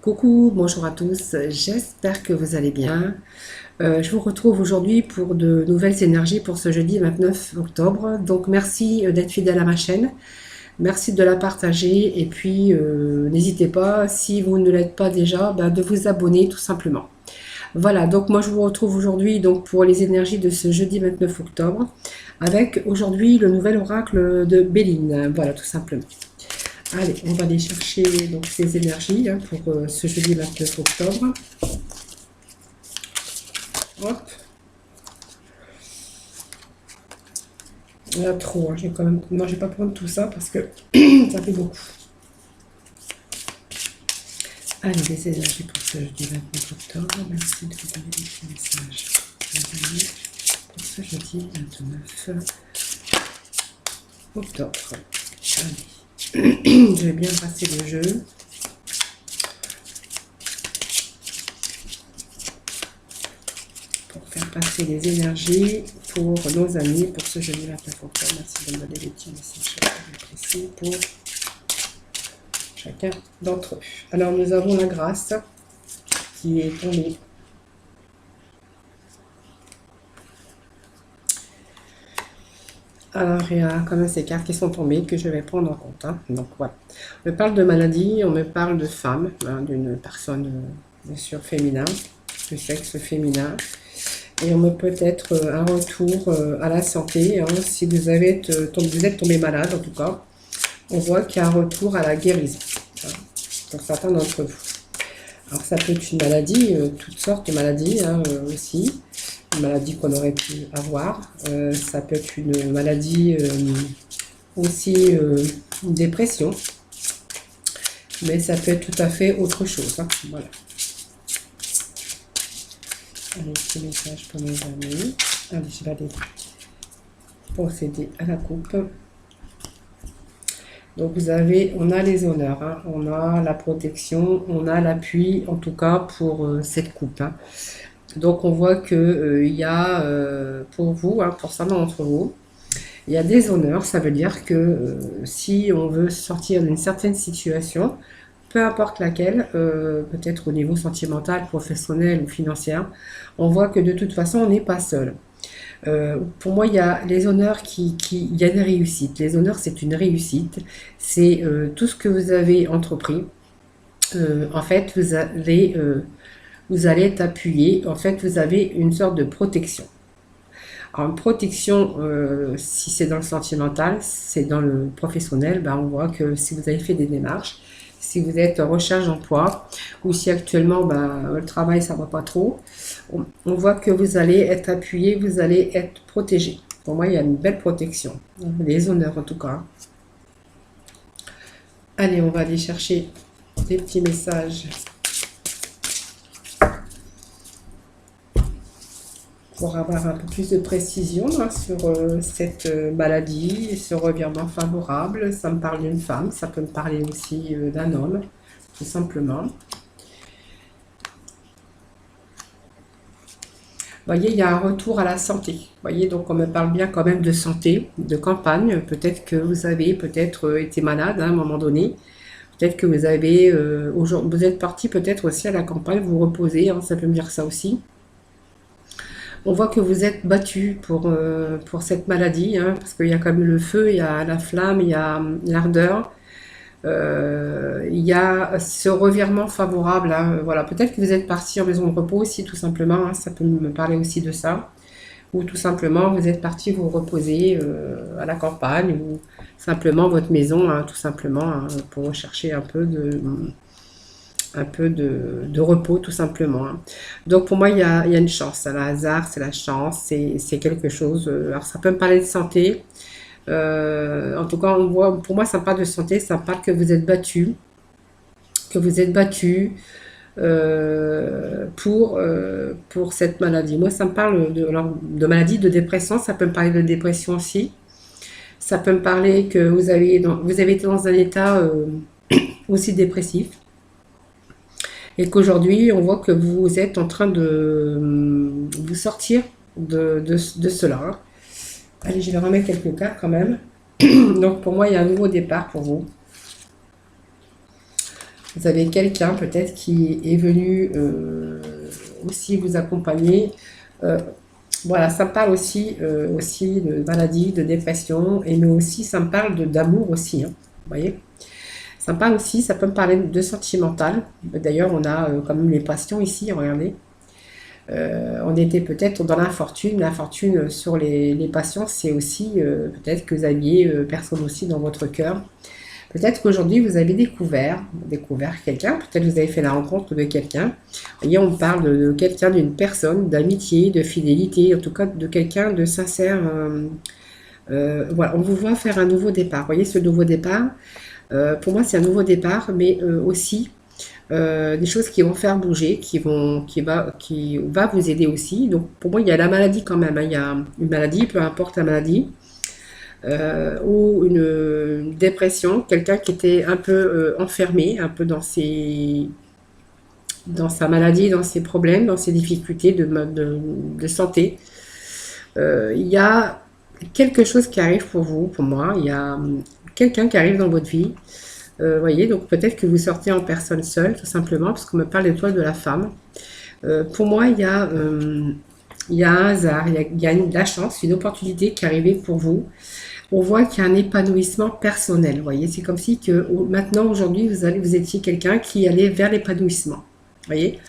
Coucou, bonjour à tous, j'espère que vous allez bien. Je vous retrouve aujourd'hui pour de nouvelles énergies pour ce jeudi 29 octobre. Donc merci d'être fidèle à ma chaîne, merci de la partager et puis n'hésitez pas, si vous ne l'êtes pas déjà, de vous abonner tout simplement. Voilà, donc moi je vous retrouve aujourd'hui donc pour les énergies de ce jeudi 29 octobre avec aujourd'hui le nouvel oracle de Béline. Voilà, tout simplement. Allez, on va aller chercher donc ces énergies pour ce jeudi 29 octobre. Hop. Il y a trop, hein. J'ai quand même... Non, je vais pas prendre tout ça parce que ça fait beaucoup. Allez, les énergies pour ce jeudi 29 octobre. Merci de vous donner des petits messages. Pour ce jeudi 29 octobre. Allez. Je vais bien passer le jeu. Pour faire passer les énergies pour nos amis pour ce jeudi 29 octobre. Merci de me donner des petits messages précis pour chacun d'entre eux. Alors nous avons la grâce qui est tombée. Alors il y a quand même ces cartes qui sont tombées que je vais prendre en compte. Donc voilà. On me parle de maladie, on me parle de femme, d'une personne bien sûr féminin, du sexe féminin. Et on me peut-être un retour à la santé, si vous êtes tombé malade en tout cas. On voit qu'il y a un retour à la guérison, pour certains d'entre vous. Alors ça peut être une maladie, toutes sortes de maladies aussi, une maladie qu'on aurait pu avoir. Ça peut être une maladie aussi, une dépression, mais ça peut être tout à fait autre chose. Voilà. Allez, petit message pour mes amis. Allez, je vais aller procéder à la coupe. Donc on a les honneurs, on a la protection, on a l'appui, en tout cas pour cette coupe. Donc on voit que il y a pour vous, pour certains d'entre vous, il y a des honneurs. Ça veut dire que si on veut sortir d'une certaine situation, peu importe laquelle, peut-être au niveau sentimental, professionnel ou financier, on voit que de toute façon on n'est pas seul. Pour moi, il y a les honneurs il y a des réussites. Les honneurs, c'est une réussite. C'est tout ce que vous avez entrepris. En fait, vous allez être appuyé. En fait, vous avez une sorte de protection. Alors, une protection, si c'est dans le sentimental, c'est dans le professionnel, on voit que si vous avez fait des démarches, si vous êtes en recherche d'emploi ou si actuellement le travail ça va pas trop, on voit que vous allez être appuyé, vous allez être protégé. Pour moi, il y a une belle protection. Les honneurs en tout cas. Allez, on va aller chercher des petits messages pour avoir un peu plus de précision sur cette maladie, ce revirement favorable. Ça me parle d'une femme, ça peut me parler aussi d'un homme, tout simplement. Vous voyez, il y a un retour à la santé. Vous voyez, donc on me parle bien quand même de santé, de campagne. Peut-être que vous avez été malade à un moment donné. Peut-être que vous avez vous êtes parti peut-être aussi à la campagne, vous reposez, ça peut me dire ça aussi. On voit que vous êtes battu pour cette maladie, parce qu'il y a quand même le feu, il y a la flamme, il y a l'ardeur. Il y a ce revirement favorable. Voilà, peut-être que vous êtes parti en maison de repos aussi, tout simplement. Ça peut me parler aussi de ça. Ou tout simplement, vous êtes parti vous reposer à la campagne, ou simplement votre maison, tout simplement, pour rechercher un peu de repos, tout simplement. Donc pour moi, il y a une chance. Le hasard, c'est la chance, c'est quelque chose. Alors ça peut me parler de santé. En tout cas, on voit, pour moi, ça me parle de santé, ça me parle que vous êtes battu, pour cette maladie. Moi, ça me parle de maladie, de dépression, ça peut me parler de dépression aussi. Ça peut me parler que vous avez été dans un état aussi dépressif. Et qu'aujourd'hui, on voit que vous êtes en train de vous sortir de cela. Allez, je vais remettre quelques cartes quand même. Donc pour moi, il y a un nouveau départ pour vous. Vous avez quelqu'un peut-être qui est venu aussi vous accompagner. Voilà, ça me parle aussi de maladie, de dépression, mais aussi ça me parle d'amour aussi, hein, vous voyez. Ça me parle aussi, ça peut me parler de sentimental. D'ailleurs, on a quand même les passions ici, regardez. On était peut-être dans l'infortune. L'infortune sur les passions, c'est aussi peut-être que vous aviez personne aussi dans votre cœur. Peut-être qu'aujourd'hui, vous avez découvert quelqu'un, peut-être que vous avez fait la rencontre de quelqu'un. Vous voyez, on parle de quelqu'un, d'une personne, d'amitié, de fidélité, en tout cas de quelqu'un de sincère. Voilà, on vous voit faire un nouveau départ. Vous voyez, ce nouveau départ, pour moi, c'est un nouveau départ, mais aussi des choses qui vont faire bouger, qui va vous aider aussi. Donc, pour moi, il y a la maladie quand même, hein. Il y a une maladie, peu importe la maladie, ou une dépression, quelqu'un qui était un peu enfermé, un peu dans sa maladie, dans ses problèmes, dans ses difficultés de santé. Il y a quelque chose qui arrive pour vous, pour moi. Il y a quelqu'un qui arrive dans votre vie. Voyez, donc peut-être que vous sortez en personne seule, tout simplement, parce qu'on me parle d'étoile de la femme. Pour moi, il y a un hasard, il y a de la chance, une opportunité qui est arrivée pour vous. On voit qu'il y a un épanouissement personnel. Vous voyez, c'est comme si que maintenant, aujourd'hui, vous étiez quelqu'un qui allait vers l'épanouissement. Vous voyez.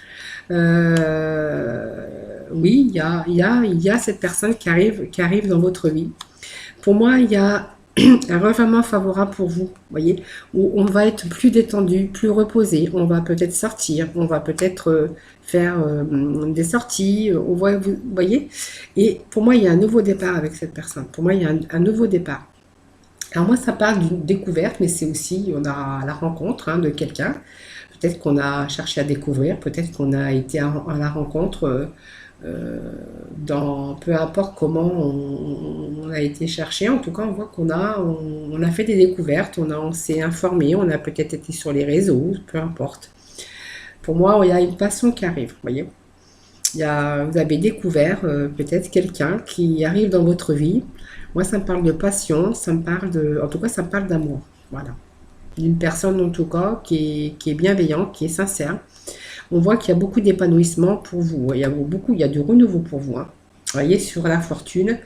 Oui, il y a cette personne qui arrive dans votre vie. Pour moi, il y a un revirement favorable pour vous, voyez, où on va être plus détendu, plus reposé, on va peut-être sortir, on va peut-être faire des sorties, vous voyez, et pour moi, il y a un nouveau départ avec cette personne, pour moi, il y a un nouveau départ. Alors moi, ça parle d'une découverte, mais c'est aussi, on a la rencontre de quelqu'un, peut-être qu'on a cherché à découvrir, peut-être qu'on a été à la rencontre dans peu importe comment on a été cherché, en tout cas on voit on a fait des découvertes, on s'est informé, on a peut-être été sur les réseaux, peu importe. Pour moi, il y a une passion qui arrive, vous voyez. Vous avez découvert peut-être quelqu'un qui arrive dans votre vie. Moi, ça me parle de passion, en tout cas, ça me parle d'amour. Voilà. D'une personne, en tout cas, qui est bienveillante, qui est sincère. On voit qu'il y a beaucoup d'épanouissement pour vous. Il y a du renouveau pour vous, hein. Vous voyez, sur la fortune.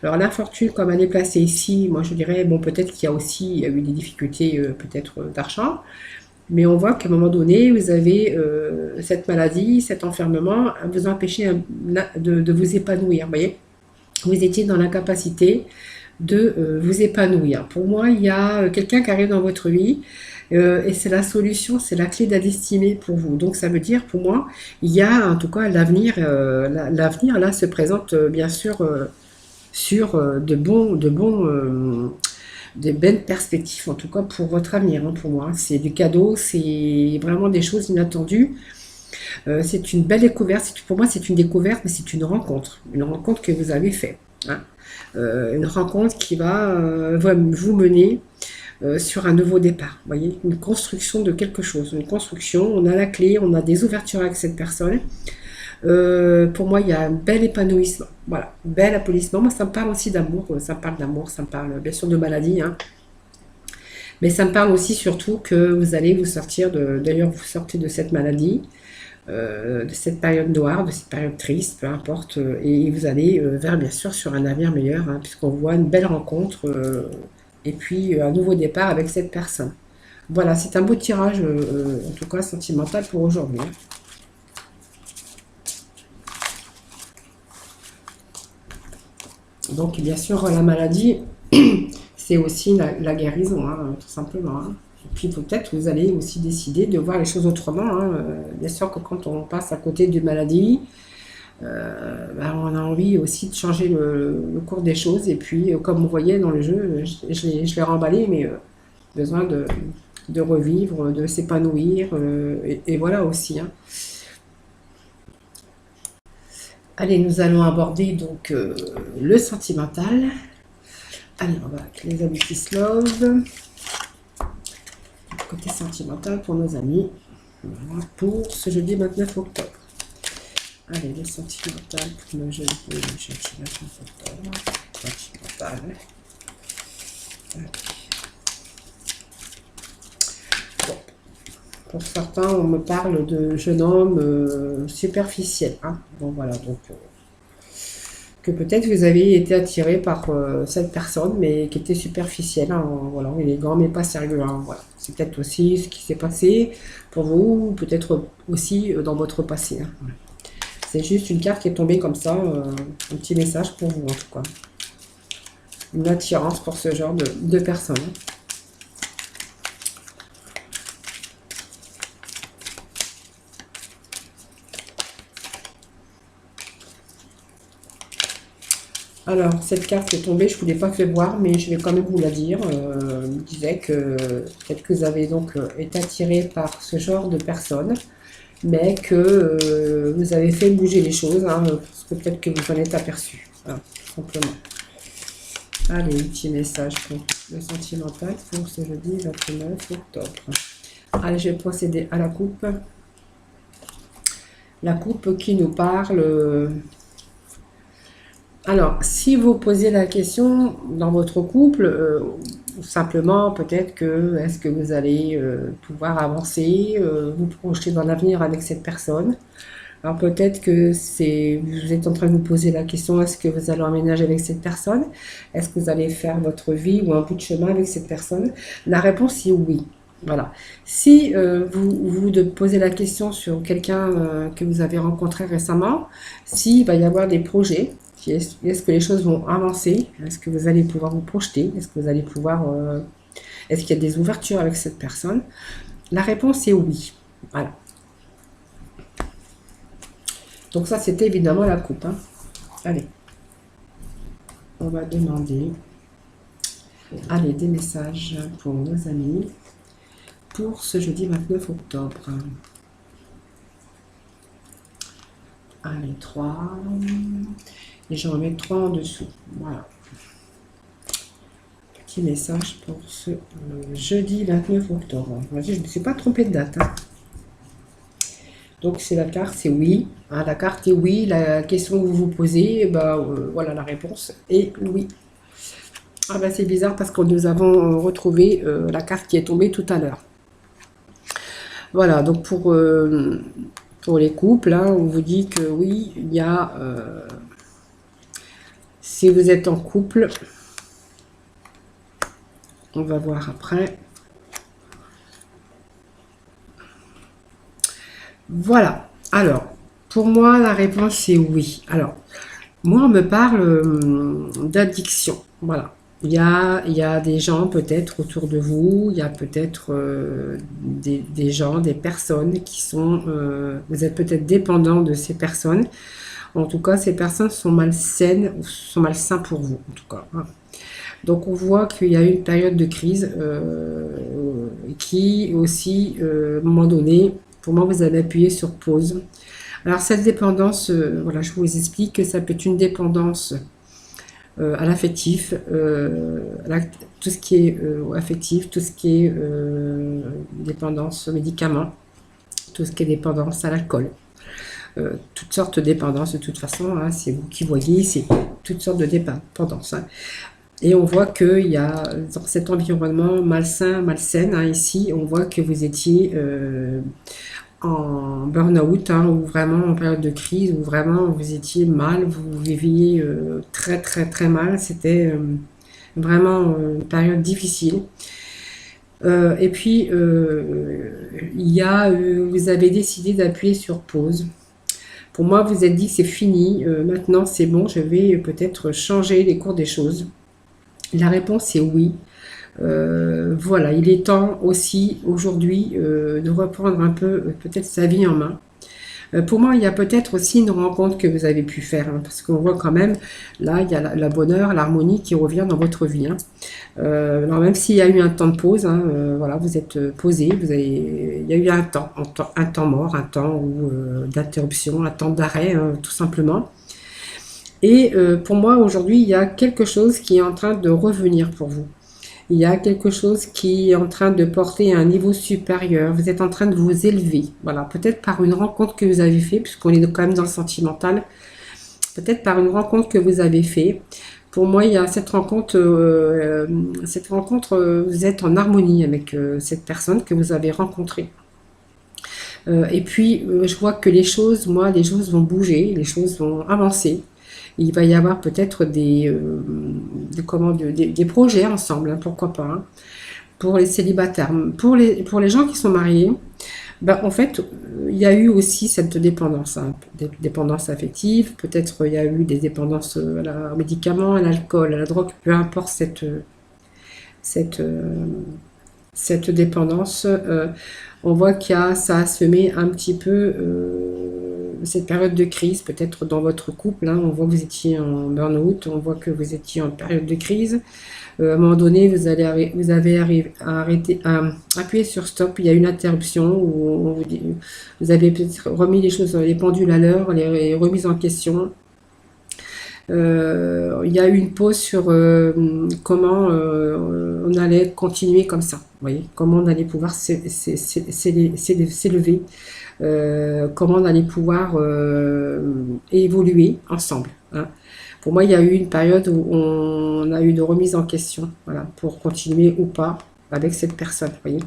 Alors, la fortune, comme elle est placée ici, moi, je dirais, bon, peut-être qu'il y a aussi eu des difficultés, peut-être d'argent. Mais on voit qu'à un moment donné, vous avez cette maladie, cet enfermement, vous empêcher de vous épanouir. Vous voyez, vous étiez dans l'incapacité de vous épanouir. Pour moi, il y a quelqu'un qui arrive dans votre vie et c'est la solution, c'est la clé de la destinée pour vous. Donc ça veut dire, pour moi, il y a en tout cas l'avenir. L'avenir là se présente bien sûr sur des belles perspectives, en tout cas pour votre avenir, hein, pour moi. C'est du cadeau, c'est vraiment des choses inattendues. C'est une belle découverte. Pour moi, c'est une découverte, mais c'est une rencontre que vous avez faite, hein. Une rencontre qui va vous mener sur un nouveau départ. Vous voyez, une construction de quelque chose, une construction. On a la clé, on a des ouvertures avec cette personne. Pour moi, il y a un bel épanouissement. Voilà, bel épanouissement. Moi, ça me parle aussi d'amour. Ça me parle d'amour, ça me parle bien sûr de maladie, hein. Mais ça me parle aussi surtout que vous allez vous sortir d'ailleurs, vous sortez de cette maladie, de cette période noire, de cette période triste, peu importe, et vous allez vers bien sûr sur un avenir meilleur, hein, puisqu'on voit une belle rencontre et puis un nouveau départ avec cette personne. Voilà, c'est un beau tirage, en tout cas sentimental pour aujourd'hui, hein. Donc bien sûr la maladie, c'est aussi la guérison, hein, tout simplement, hein. Et puis peut-être vous allez aussi décider de voir les choses autrement, hein. Bien sûr que quand on passe à côté d'une maladie, on a envie aussi de changer le cours des choses. Et puis comme vous voyez dans le jeu, je l'ai remballé, mais besoin de revivre, de s'épanouir, et voilà aussi, hein. Allez, nous allons aborder donc le sentimental. Allez, on va avec les amis qui se love. Côté sentimental pour nos amis. Voilà, pour ce jeudi 29 octobre. Allez, le sentimental pour le jeudi 29 octobre. Sentimental. Bon. Pour certains, on me parle de jeune homme superficiel. Hein. Bon, voilà, donc que peut-être vous avez été attiré par cette personne, mais qui était superficielle. Hein. Voilà, élégant, mais pas sérieux. Hein. Voilà. C'est peut-être aussi ce qui s'est passé pour vous, ou peut-être aussi dans votre passé. Hein. Voilà. C'est juste une carte qui est tombée comme ça, un petit message pour vous en tout cas. Une attirance pour ce genre de personnes. Alors, cette carte qui est tombée, je ne vous l'ai pas fait voir, mais je vais quand même vous la dire. Il disait que peut-être que vous avez donc été attiré par ce genre de personnes, mais que vous avez fait bouger les choses, hein, parce que peut-être que vous en êtes aperçu. Voilà, tout simplement. Allez, un petit message pour le sentimental pour ce jeudi 29 octobre. Allez, je vais procéder à la coupe. La coupe qui nous parle... Alors, si vous posez la question dans votre couple, simplement peut-être que est-ce que vous allez pouvoir avancer, vous projeter dans l'avenir avec cette personne. Alors peut-être que vous êtes en train de vous poser la question, est-ce que vous allez emménager avec cette personne? Est-ce que vous allez faire votre vie ou un bout de chemin avec cette personne? La réponse est oui. Voilà. Si vous posez la question sur quelqu'un que vous avez rencontré récemment, s'il va y avoir des projets, est-ce que les choses vont avancer? Est-ce que vous allez pouvoir vous projeter? Est-ce que vous allez pouvoir... est-ce qu'il y a des ouvertures avec cette personne? La réponse est oui. Voilà. Donc ça, c'était évidemment la coupe. Hein. Allez. On va demander... Allez, des messages pour nos amis pour ce jeudi 29 octobre. Allez, 3... Et je remets 3 en dessous. Voilà. Petit message pour ce jeudi 29 octobre. Je ne me suis pas trompée de date. Hein. Donc, c'est la carte, c'est oui. Hein, la carte est oui. La question que vous vous posez, voilà, la réponse est oui. Ah ben, c'est bizarre parce que nous avons retrouvé la carte qui est tombée tout à l'heure. Voilà, donc pour les couples, hein, on vous dit que oui, il y a... si vous êtes en couple, on va voir après. Voilà. Alors, pour moi, la réponse est oui. Alors, moi, on me parle d'addiction. Voilà. Il y a des gens peut-être autour de vous, il y a peut-être des gens, des personnes qui sont... vous êtes peut-être dépendant de ces personnes. En tout cas, ces personnes sont malsaines, sont malsains pour vous, en tout cas. Hein. Donc, on voit qu'il y a eu une période de crise qui aussi, à un moment donné, pour moi, vous avez appuyé sur pause. Alors, cette dépendance, voilà, je vous explique que ça peut être une dépendance à l'affectif, tout ce qui est affectif, tout ce qui est dépendance aux médicaments, tout ce qui est dépendance à l'alcool. Toutes sortes de dépendances de toute façon, hein, c'est vous qui voyez, c'est toutes sortes de dépendances. Hein. Et on voit qu'il y a dans cet environnement malsain, hein, ici, on voit que vous étiez en burn-out, hein, ou vraiment en période de crise, où vraiment vous étiez mal, vous viviez très très très mal, c'était vraiment une période difficile. Et puis, vous avez décidé d'appuyer sur pause. Pour moi, vous êtes dit que c'est fini, maintenant c'est bon, je vais peut-être changer les cours des choses. La réponse est oui. Voilà, il est temps aussi aujourd'hui de reprendre un peu peut-être sa vie en main. Pour moi, il y a peut-être aussi une rencontre que vous avez pu faire, hein, parce qu'on voit quand même, là, il y a la bonheur, l'harmonie qui revient dans votre vie. Hein. Alors même s'il y a eu un temps de pause, hein, voilà, vous êtes posé, il y a eu un temps mort, un temps d'interruption, un temps d'arrêt, hein, tout simplement. Et pour moi, aujourd'hui, il y a quelque chose qui est en train de revenir pour vous. Il y a quelque chose qui est en train de porter à un niveau supérieur. Vous êtes en train de vous élever. Voilà, peut-être par une rencontre que vous avez fait, puisqu'on est quand même dans le sentimental. Peut-être par une rencontre que vous avez fait. Pour moi, il y a cette rencontre, vous êtes en harmonie avec cette personne que vous avez rencontrée. Et puis, je vois que les choses vont bouger, les choses vont avancer. Il va y avoir peut-être des projets ensemble, hein, pourquoi pas, hein, pour les célibataires. Pour les gens qui sont mariés, ben, en fait, il y a eu aussi cette dépendance, hein, dépendance affective. Peut-être il y a eu des dépendances aux médicaments, à l'alcool, à la drogue, peu importe cette, euh, cette dépendance. On voit ça a semé un petit peu cette période de crise, peut-être dans votre couple, hein. On voit que vous étiez en burn-out, on voit que vous étiez en période de crise. À un moment donné, vous avez arrêté, appuyé sur stop, il y a une interruption où vous avez peut-être remis les choses, les pendules à l'heure, les remises en question. Il y a eu une pause sur comment on allait continuer comme ça. Vous voyez, comment on allait pouvoir s'élever, comment on allait pouvoir évoluer ensemble, hein. Pour moi, il y a eu une période où on a eu de remise en question, voilà, pour continuer ou pas avec cette personne. Vous voyez.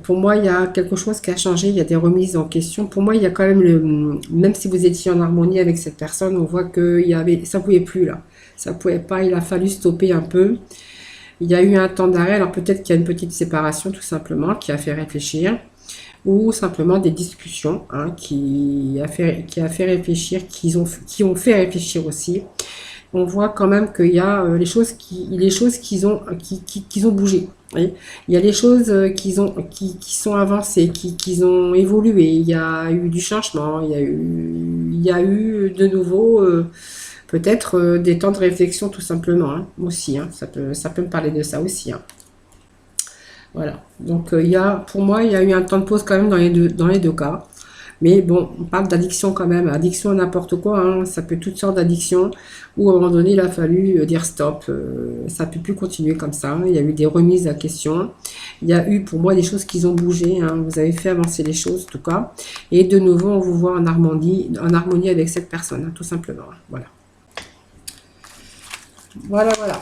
Pour moi, il y a quelque chose qui a changé, il y a des remises en question. Pour moi, il y a quand même même si vous étiez en harmonie avec cette personne, on voit que ça pouvait plus là. Ça pouvait pas, il a fallu stopper un peu. Il y a eu un temps d'arrêt, alors peut-être qu'il y a une petite séparation tout simplement qui a fait réfléchir, ou simplement des discussions, hein, qui a fait réfléchir, qui ont fait réfléchir aussi. On voit quand même qu'il y a les choses qu'ils ont bougé. Vous voyez. Il y a les choses qui sont avancées, qui ont évolué. Il y a eu du changement, il y a eu de nouveau peut-être des temps de réflexion tout simplement, hein, aussi. Hein. Ça peut me parler de ça aussi, hein. Voilà. Donc pour moi, il y a eu un temps de pause quand même dans les deux cas. Mais bon, on parle d'addiction quand même. Addiction à n'importe quoi, hein. Ça peut être toutes sortes d'addictions. Où à un moment donné, il a fallu dire stop. Ça ne peut plus continuer comme ça. Il y a eu des remises à question. Il y a eu pour moi des choses qui ont bougé, hein. Vous avez fait avancer les choses en tout cas. Et de nouveau, on vous voit en harmonie avec cette personne, hein, tout simplement, hein. Voilà. Voilà, voilà.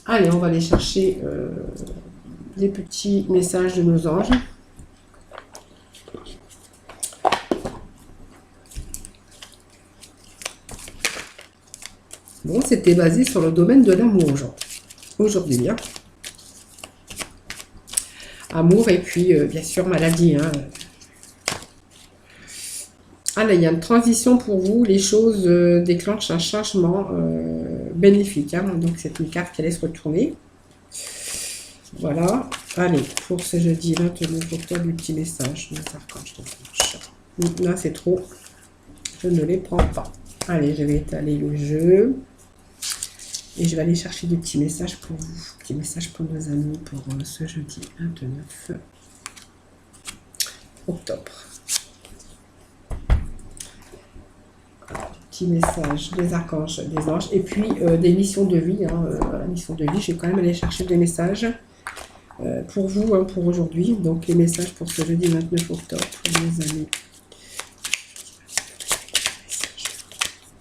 Allez, on va aller chercher les petits messages de nos anges. Bon, c'était basé sur le domaine de l'amour aujourd'hui, hein. Amour et puis, bien sûr, maladie, hein. Ah là, il y a une transition pour vous. Les choses déclenchent un changement bénéfique, hein. Donc, c'est une carte qui allait se retourner. Voilà. Allez, pour ce jeudi 29 octobre, le petit message. Là, c'est trop. Je ne les prends pas. Allez, je vais étaler le jeu. Et je vais aller chercher des petits messages pour vous. Petits messages pour nos amis pour ce jeudi 29 octobre. Petit message des archanges, des anges. Et puis des missions de vie, hein. La mission de vie, je vais quand même aller chercher des messages pour vous, hein, pour aujourd'hui. Donc les messages pour ce jeudi 29 octobre pour nos amis.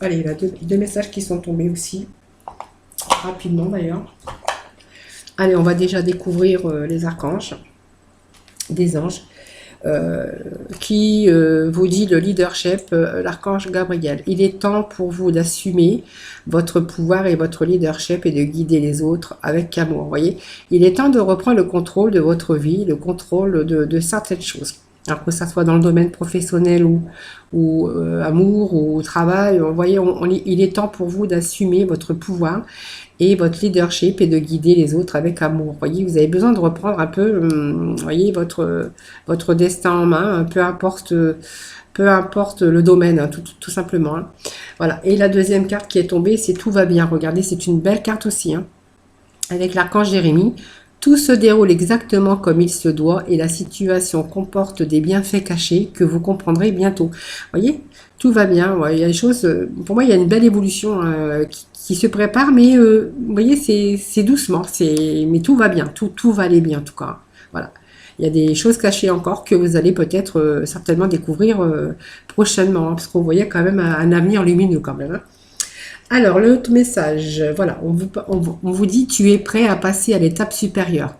Allez, il y a deux messages qui sont tombés aussi. Rapidement d'ailleurs. Allez, on va déjà découvrir les archanges, des anges, qui vous dit le leadership, l'archange Gabriel. Il est temps pour vous d'assumer votre pouvoir et votre leadership et de guider les autres avec amour. Vous voyez, il est temps de reprendre le contrôle de votre vie, le contrôle de certaines choses. Alors que ça soit dans le domaine professionnel ou amour ou travail, vous voyez, il est temps pour vous d'assumer votre pouvoir et votre leadership et de guider les autres avec amour. Vous voyez, vous avez besoin de reprendre un peu, vous voyez, votre destin en main, hein, peu importe le domaine, hein, tout simplement, hein. Voilà. Et la deuxième carte qui est tombée, c'est tout va bien. Regardez, c'est une belle carte aussi, hein, avec l'archange Jérémie. Tout se déroule exactement comme il se doit et la situation comporte des bienfaits cachés que vous comprendrez bientôt. Vous voyez, tout va bien. Ouais, il y a des choses, pour moi, il y a une belle évolution qui se prépare, mais vous voyez, c'est doucement, mais tout va bien, tout va aller bien en tout cas. Voilà. Il y a des choses cachées encore que vous allez peut-être certainement découvrir prochainement, hein, parce qu'on voyait quand même un avenir lumineux quand même, hein. Alors, l'autre message, voilà, on vous dit, tu es prêt à passer à l'étape supérieure.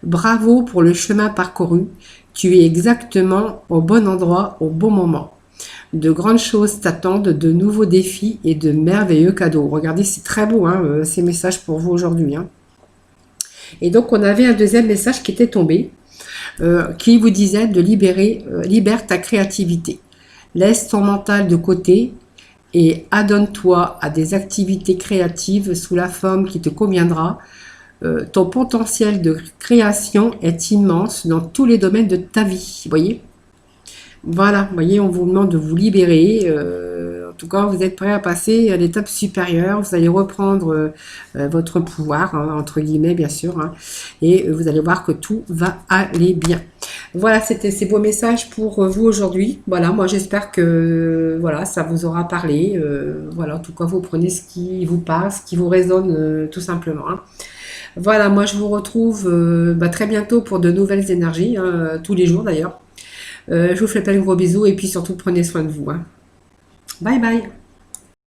Bravo pour le chemin parcouru. Tu es exactement au bon endroit, au bon moment. De grandes choses t'attendent, de nouveaux défis et de merveilleux cadeaux. Regardez, c'est très beau, hein, ces messages pour vous aujourd'hui, hein. Et donc, on avait un deuxième message qui était tombé, qui vous disait de libère ta créativité. Laisse ton mental de côté et adonne-toi à des activités créatives sous la forme qui te conviendra. Ton potentiel de création est immense dans tous les domaines de ta vie. Vous voyez? Voilà, vous voyez, on vous demande de vous libérer. En tout cas, vous êtes prêt à passer à l'étape supérieure. Vous allez reprendre votre pouvoir, hein, entre guillemets, bien sûr, hein, et vous allez voir que tout va aller bien. Voilà, c'était ces beaux messages pour vous aujourd'hui. Voilà, moi j'espère que voilà, ça vous aura parlé. Voilà, en tout cas, vous prenez ce qui vous parle, ce qui vous résonne, tout simplement, hein. Voilà, moi je vous retrouve très bientôt pour de nouvelles énergies, hein, tous les jours d'ailleurs. Je vous fais plein de gros bisous et puis surtout prenez soin de vous, hein. Bye bye.